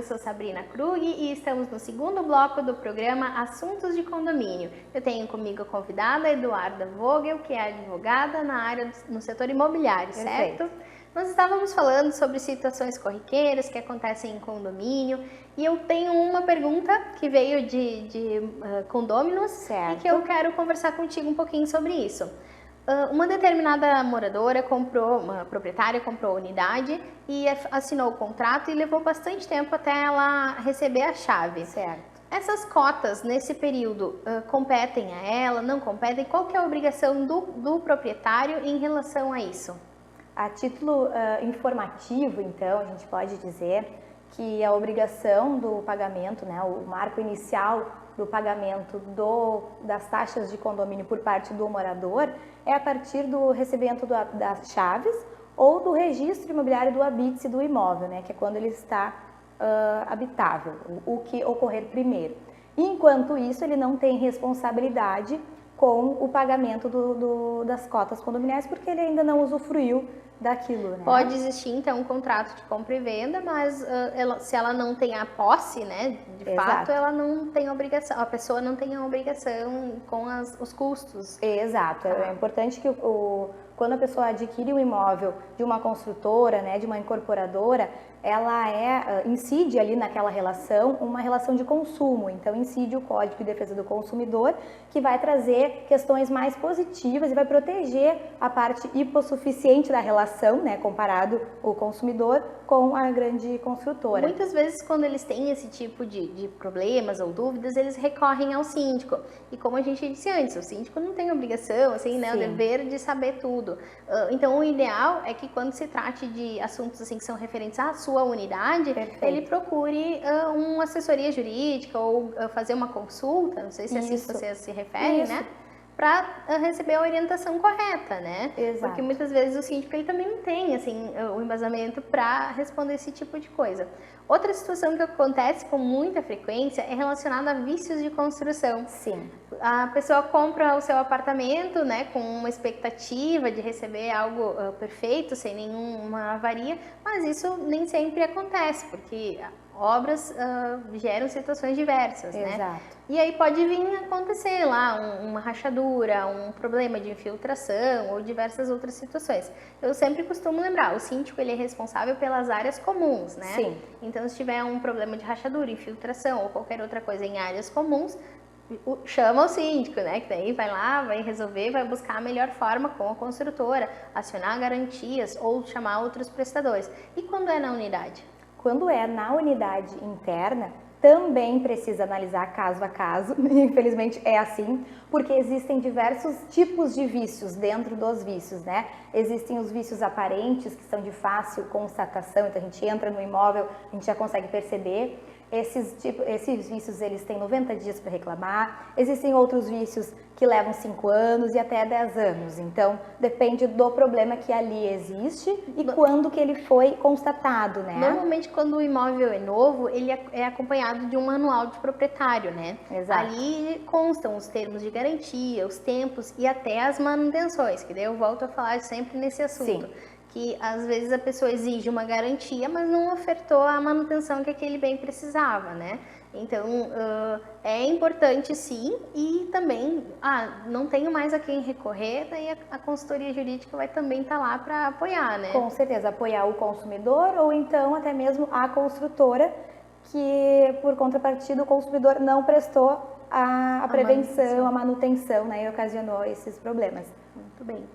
eu sou Sabrina Krug e estamos no segundo bloco do programa Assuntos de Condomínio. Eu tenho comigo a convidada Eduarda Vogel, que é advogada na área no setor imobiliário, certo? Nós estávamos falando sobre situações corriqueiras que acontecem em condomínio e eu tenho uma pergunta que veio de condôminos, certo, e que eu quero conversar contigo um pouquinho sobre isso. Uma determinada moradora uma proprietária comprou a unidade e assinou o contrato e levou bastante tempo até ela receber a chave. Certo. Essas cotas nesse período competem a ela, não competem? Qual que é a obrigação do proprietário em relação a isso? A título informativo, então, a gente pode dizer que a obrigação do pagamento, né, o marco inicial do pagamento das taxas de condomínio por parte do morador é a partir do recebimento das chaves ou do registro imobiliário do habite do imóvel, né, que é quando ele está habitável, o que ocorrer primeiro. Enquanto isso, ele não tem responsabilidade com o pagamento das cotas condominiais, porque ele ainda não usufruiu daquilo, né? Pode existir, então, um contrato de compra e venda, mas se ela não tem a posse, né, de fato, ela não tem obrigação, a pessoa não tem a obrigação com os custos. Exato. É importante que quando a pessoa adquire um imóvel de uma construtora, né, de uma incorporadora, ela incide ali naquela relação uma relação de consumo. Então, incide o Código de Defesa do Consumidor, que vai trazer questões mais positivas e vai proteger a parte hipossuficiente da relação, né, comparado o consumidor com a grande construtora. Muitas vezes, quando eles têm esse tipo de problemas ou dúvidas, eles recorrem ao síndico. E como a gente disse antes, o síndico não tem obrigação, assim, né, o dever de saber tudo. Então, o ideal é que quando se trate de assuntos assim que são referentes à sua unidade, ele procure uma assessoria jurídica ou fazer uma consulta, não sei se assim você se refere, né? Para receber a orientação correta, né? Exato. Porque muitas vezes o síndico ele também não tem assim o embasamento para responder esse tipo de coisa. Outra situação que acontece com muita frequência é relacionada a vícios de construção. Sim. A pessoa compra o seu apartamento, né, com uma expectativa de receber algo perfeito, sem nenhuma avaria, mas isso nem sempre acontece, porque obras geram situações diversas, né? Exato. E aí pode vir a acontecer lá uma rachadura, um problema de infiltração ou diversas outras situações. Eu sempre costumo lembrar, o síndico ele é responsável pelas áreas comuns, né? Sim. Então, se tiver um problema de rachadura, infiltração ou qualquer outra coisa em áreas comuns, chama o síndico, né? Que daí vai lá, vai resolver, vai buscar a melhor forma com a construtora, acionar garantias ou chamar outros prestadores. E quando é na unidade? Quando é na unidade interna, também precisa analisar caso a caso, infelizmente é assim, porque existem diversos tipos de vícios dentro dos vícios, né? Existem os vícios aparentes, que são de fácil constatação, então a gente entra no imóvel, a gente já consegue perceber. Esses vícios, eles têm 90 dias para reclamar. Existem outros vícios que levam 5 anos e até 10 anos. Então, depende do problema que ali existe e quando que ele foi constatado, né? Normalmente, quando o imóvel é novo, ele é acompanhado de um manual de proprietário, né? Exato. Ali constam os termos de garantia, os tempos e até as manutenções, que daí eu volto a falar sempre nesse assunto. Sim. Que às vezes a pessoa exige uma garantia, mas não ofertou a manutenção que aquele bem precisava, né? Então, é importante sim, e também, não tenho mais a quem recorrer, daí a consultoria jurídica vai também estar lá para apoiar, né? Com certeza, apoiar o consumidor ou então até mesmo a construtora, que por contrapartida o consumidor não prestou a prevenção, a manutenção, né, e ocasionou esses problemas. Muito bem.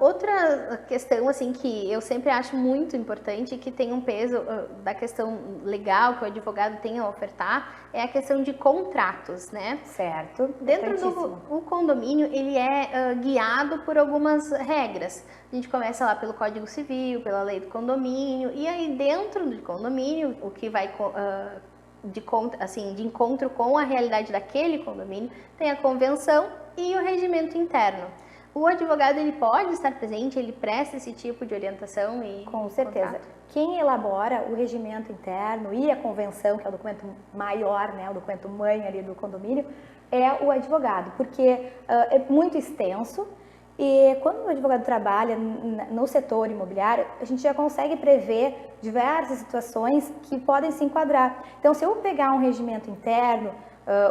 Outra questão assim que eu sempre acho muito importante, que tem um peso da questão legal que o advogado tem a ofertar, é a questão de contratos, né? Certo. Dentro do condomínio, ele é guiado por algumas regras. A gente começa lá pelo Código Civil, pela lei do condomínio, e aí dentro do condomínio, o que vai de encontro com a realidade daquele condomínio, tem a convenção e o regimento interno. O advogado ele pode estar presente, ele presta esse tipo de orientação e com certeza. Contrato. Quem elabora o regimento interno e a convenção, que é o documento maior, né, o documento mãe ali do condomínio, é o advogado, porque é muito extenso E quando o advogado trabalha no setor imobiliário, a gente já consegue prever diversas situações que podem se enquadrar. Então, se eu pegar um regimento interno,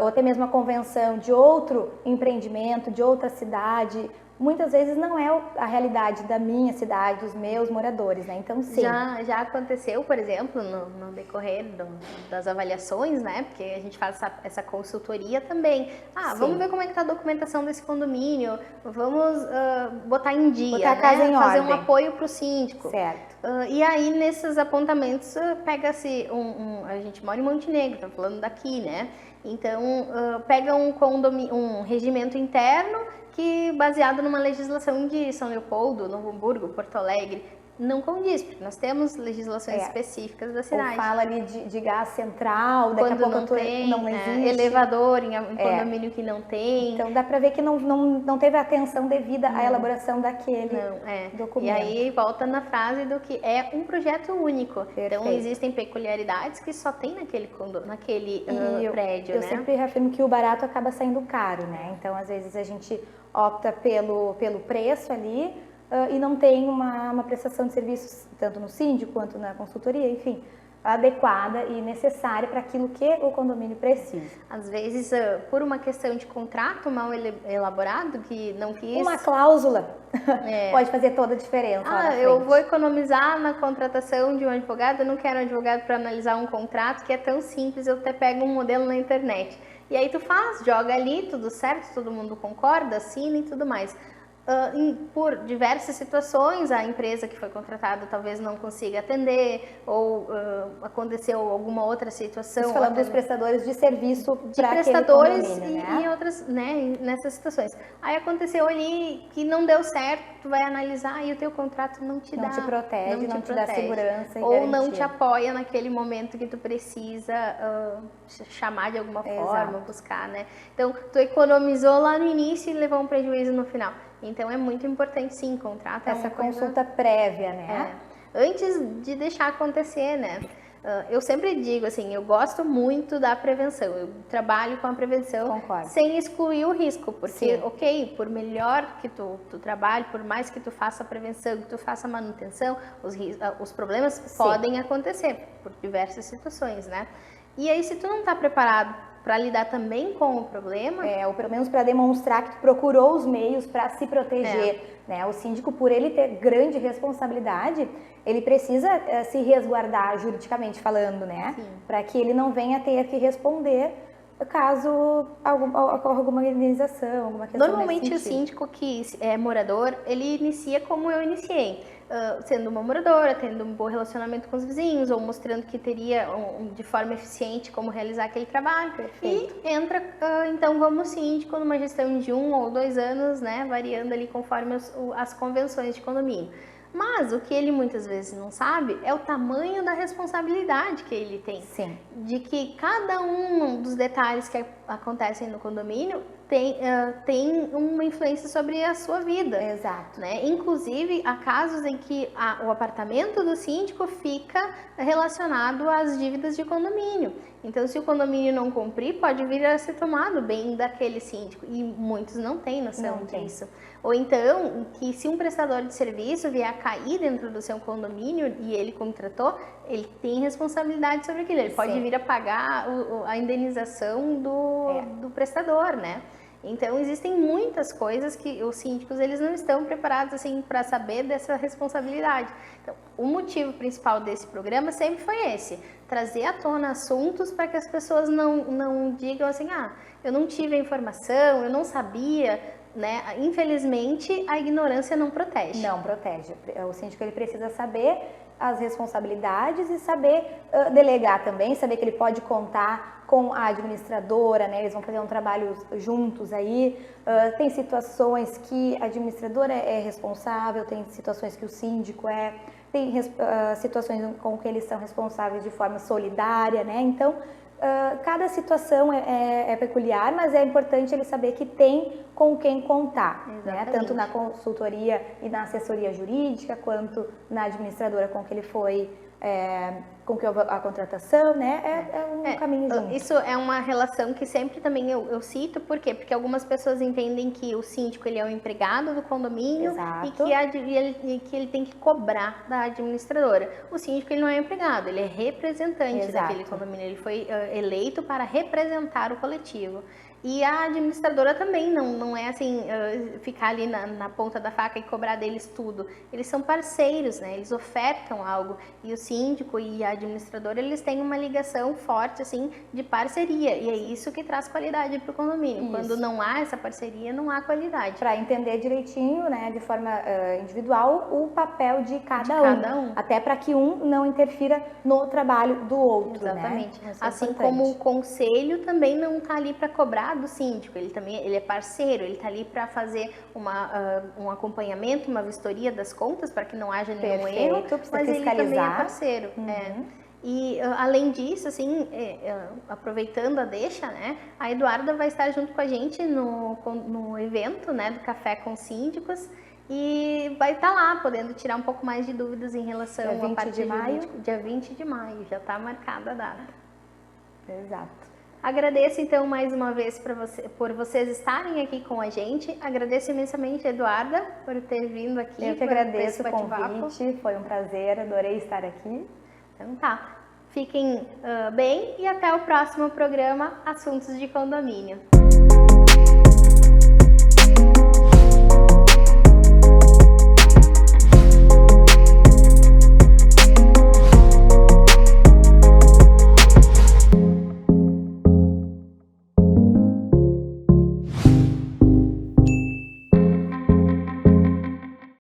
ou até mesmo a convenção de outro empreendimento, de outra cidade, muitas vezes não é a realidade da minha cidade, dos meus moradores, né? Então, sim. Já aconteceu, por exemplo, no decorrer das avaliações, né? Porque a gente faz essa consultoria também. Vamos ver como é que tá a documentação desse condomínio, vamos botar em dia, botar a casa em fazer ordem. Um apoio para o síndico. Certo. E aí, nesses apontamentos, pega-se a gente mora em Montenegro, tá falando daqui, né? Então, pega um regimento interno que, baseado numa legislação de São Leopoldo, Novo Hamburgo, Porto Alegre, não condiz, porque nós temos legislações específicas da cidade. Ou fala ali de gás central, daqui quando a pouco não existe. Elevador em condomínio que não tem. Então dá para ver que não teve atenção devida à elaboração daquele documento. E aí volta na frase do que é um projeto único. Perfeito. Então existem peculiaridades que só tem naquele prédio, eu né? sempre afirmo que o barato acaba saindo caro, né? Então às vezes a gente opta pelo preço ali, e não tem uma prestação de serviços, tanto no síndico quanto na consultoria, enfim, adequada e necessária para aquilo que o condomínio precisa. Às vezes, por uma questão de contrato mal elaborado, que não quis... Uma cláusula pode fazer toda a diferença. Eu vou economizar na contratação de um advogado, eu não quero um advogado para analisar um contrato que é tão simples, eu até pego um modelo na internet. E aí tu joga ali, tudo certo, todo mundo concorda, assina e tudo mais. Por diversas situações, a empresa que foi contratada talvez não consiga atender, ou aconteceu alguma outra situação. Estamos falando dos prestadores de serviço de prestadores e outras, né, nessas situações. Aí aconteceu ali que não deu certo, tu vai analisar e o teu contrato não te protege, não te dá segurança e ou garantia. Não te apoia naquele momento que tu precisa chamar de alguma forma, buscar, né? Então, tu economizou lá no início e levou um prejuízo no final. Então é muito importante sim, contrato essa consulta prévia, né? Antes de deixar acontecer, né? Eu sempre digo assim, eu gosto muito da prevenção, eu trabalho com a prevenção. Concordo. Sem excluir o risco, porque, por melhor que tu trabalhe, por mais que tu faça a prevenção, que tu faça a manutenção, os problemas podem acontecer por diversas situações, né? E aí, se tu não está preparado para lidar também com o problema... ou pelo menos para demonstrar que tu procurou os meios para se proteger, né? O síndico, por ele ter grande responsabilidade, ele precisa se resguardar juridicamente falando, né? Para que ele não venha ter que responder caso ocorra alguma indenização, alguma questão. Normalmente o síndico que é morador, ele inicia como eu iniciei. Sendo uma moradora, tendo um bom relacionamento com os vizinhos, ou mostrando que teria de forma eficiente como realizar aquele trabalho. Perfeito. E entra, então, como síndico numa gestão de 1 ou 2 anos, né, variando ali conforme as convenções de condomínio. Mas o que ele muitas vezes não sabe é o tamanho da responsabilidade que ele tem. Sim. De que cada um dos detalhes que acontecem no condomínio tem uma influência sobre a sua vida. Exato. Né? Inclusive, há casos em que o apartamento do síndico fica relacionado às dívidas de condomínio. Então, se o condomínio não cumprir, pode vir a ser tomado bem daquele síndico. E muitos não têm noção disso. Ou então, que se um prestador de serviço vier a cair dentro do seu condomínio e ele contratou, ele tem responsabilidade sobre aquilo. Ele pode vir a pagar a indenização do prestador, né? Então, existem muitas coisas que os síndicos eles não estão preparados assim para saber dessa responsabilidade. Então, o motivo principal desse programa sempre foi esse, trazer à tona assuntos para que as pessoas não digam assim, eu não tive a informação, eu não sabia, né? Infelizmente, a ignorância não protege. Não protege. O síndico ele precisa saber as responsabilidades e saber delegar também, saber que ele pode contar com a administradora, né? Eles vão fazer um trabalho juntos aí. Tem situações que a administradora é responsável, tem situações que o síndico tem situações com que eles são responsáveis de forma solidária, né? Então, cada situação é peculiar, mas é importante ele saber que tem com quem contar, né? Exatamente. Tanto na consultoria e na assessoria jurídica, quanto na administradora com que ele foi, com que houve a contratação, né? É um caminho junto. Isso é uma relação que sempre também eu cito, por quê? Porque algumas pessoas entendem que o síndico ele é o empregado do condomínio. Exato. e que ele tem que cobrar da administradora. O síndico ele não é empregado, ele é representante Exato. daquele condomínio, ele foi eleito para representar o coletivo. E a administradora também não é assim, ficar ali na ponta da faca e cobrar deles tudo. Eles são parceiros, né? Eles ofertam algo. E o síndico e a administradora, eles têm uma ligação forte, assim, de parceria. E é isso que traz qualidade para o condomínio. Isso. Quando não há essa parceria, não há qualidade. Para entender direitinho, né, de forma individual, o papel de cada um. Até para que um não interfira no trabalho do outro. Exatamente. Né? Assim como o conselho também não está ali para cobrar do síndico, ele é parceiro, ele está ali para fazer um acompanhamento, uma vistoria das contas para que não haja nenhum erro, mas ele também é parceiro. E além disso, assim, aproveitando a deixa, né, a Eduarda vai estar junto com a gente no evento, né, do Café com Síndicos, e vai estar lá podendo tirar um pouco mais de dúvidas em relação à parte de maio. Dia 20 de maio, já está marcada a data. Exato. Agradeço então mais uma vez por vocês estarem aqui com a gente. Agradeço imensamente, Eduarda, por ter vindo aqui. Eu que agradeço o convite, foi um prazer, adorei estar aqui. Então tá, fiquem bem e até o próximo programa Assuntos de Condomínio.